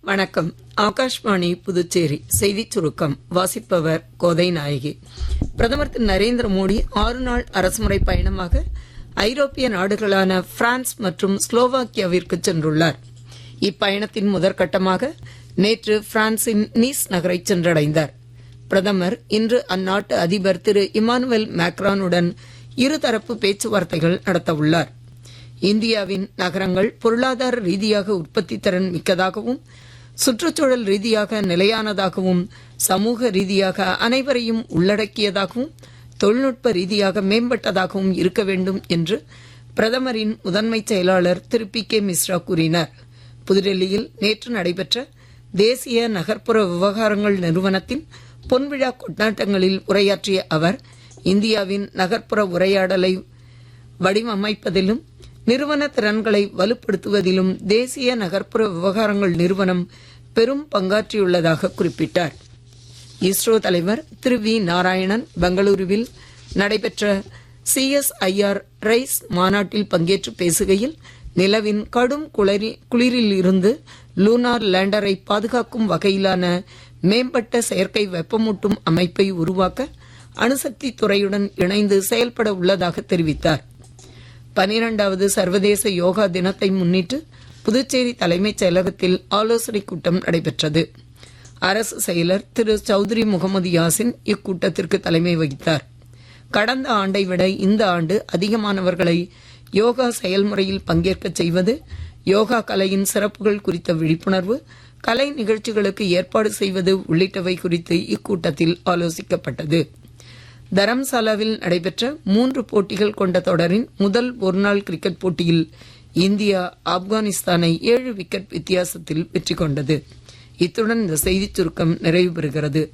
வணக்கம். ஆகாஷ்வாணி புதுச்சேரி செய்திச் சுருக்கம் வாசிப்பவர் கோதை நாயகி. பிரதமர் திரு நரேந்திர மோடி 6 நாள் அரசுமுறை பயணமாக ஐரோப்பிய நாடுகளான பிரான்ஸ் மற்றும் ஸ்லோவாக்கியாவிற்கு சென்றுள்ளார். இப்பயணத்தின் முதற்கட்டமாக நேற்று பிரான்சின் நீஸ் நகரை சென்றடைந்தார். பிரதமர் இன்று அந்நாட்டு அதிபர் திரு இமானுவேல் மேக்ரானுடன் இருதரப்பு பேச்சுவார்த்தைகள் நடத்தவுள்ளார். இந்தியாவின் நகரங்கள் பொருளாதார ரீதியாக உற்பத்தி திறன் மிக்கதாகவும் சுற்றுச்சூழல் ரீதியாக நிலையானதாகவும் சமூக ரீதியாக அனைவரையும் உள்ளடக்கியதாகவும் தொழில்நுட்ப ரீதியாக மேம்பட்டதாகவும் இருக்க வேண்டும் என்று பிரதமரின் முதன்மை செயலாளர் திரு பி.கே. மிஸ்ரா கூறினார். புதுடெல்லியில் நேற்று நடைபெற்ற தேசிய நகர்ப்புற விவகாரங்கள் நிறுவனத்தின் பொன்விழா கொண்டாட்டங்களில் உரையாற்றிய அவர், இந்தியாவின் நகர்ப்புற உரையாடலை வடிவமைப்பதிலும் நிறுவன திறன்களை வலுப்படுத்துவதிலும் தேசிய நகர்ப்புற விவகாரங்கள் நிறுவனம் பெரும் பங்காற்றியுள்ளதாக குறிப்பிட்டார். இஸ்ரோ தலைவர் திரு வி. நாராயணன் பெங்களூருவில் நடைபெற்ற CSIR ரைஸ் மாநாட்டில் பங்கேற்று பேசுகையில், நிலவின் கடும் குளிரில் இருந்து லூனார் லேண்டரை பாதுகாக்கும் வகையிலான மேம்பட்ட செயற்கை வெப்பமூட்டும் அமைப்பை உருவாக்க அணுசக்தி துறையுடன் இணைந்து செயல்பட உள்ளதாக தெரிவித்தார். 12வது சர்வதேச யோகா தினத்தை முன்னிட்டு புதுச்சேரி தலைமைச் செயலகத்தில் ஆலோசனைக் கூட்டம் நடைபெற்றது. அரசு செயலர் திரு சௌத்ரி முகமது யாசின் இக்கூட்டத்திற்கு தலைமை வகித்தார். கடந்த ஆண்டை விட இந்த ஆண்டு அதிகமானவர்களை யோகா செயல்முறையில் பங்கேற்க செய்வது, யோகா கலையின் சிறப்புகள் குறித்த விழிப்புணர்வு, கலை நிகழ்ச்சிகளுக்கு ஏற்பாடு செய்வது உள்ளிட்டவை குறித்து இக்கூட்டத்தில் ஆலோசிக்கப்பட்டது. தரம்சாலாவில் நடைபெற்ற 3 போட்டிகள் கொண்ட தொடரின் முதல் ஒருநாள் கிரிக்கெட் போட்டியில் இந்தியா ஆப்கானிஸ்தானை 7 விக்கெட் வித்தியாசத்தில் வெற்றி கொண்டது. இத்துடன் இந்த செய்திச் சுருக்கம் நிறைவு பெறுகிறது.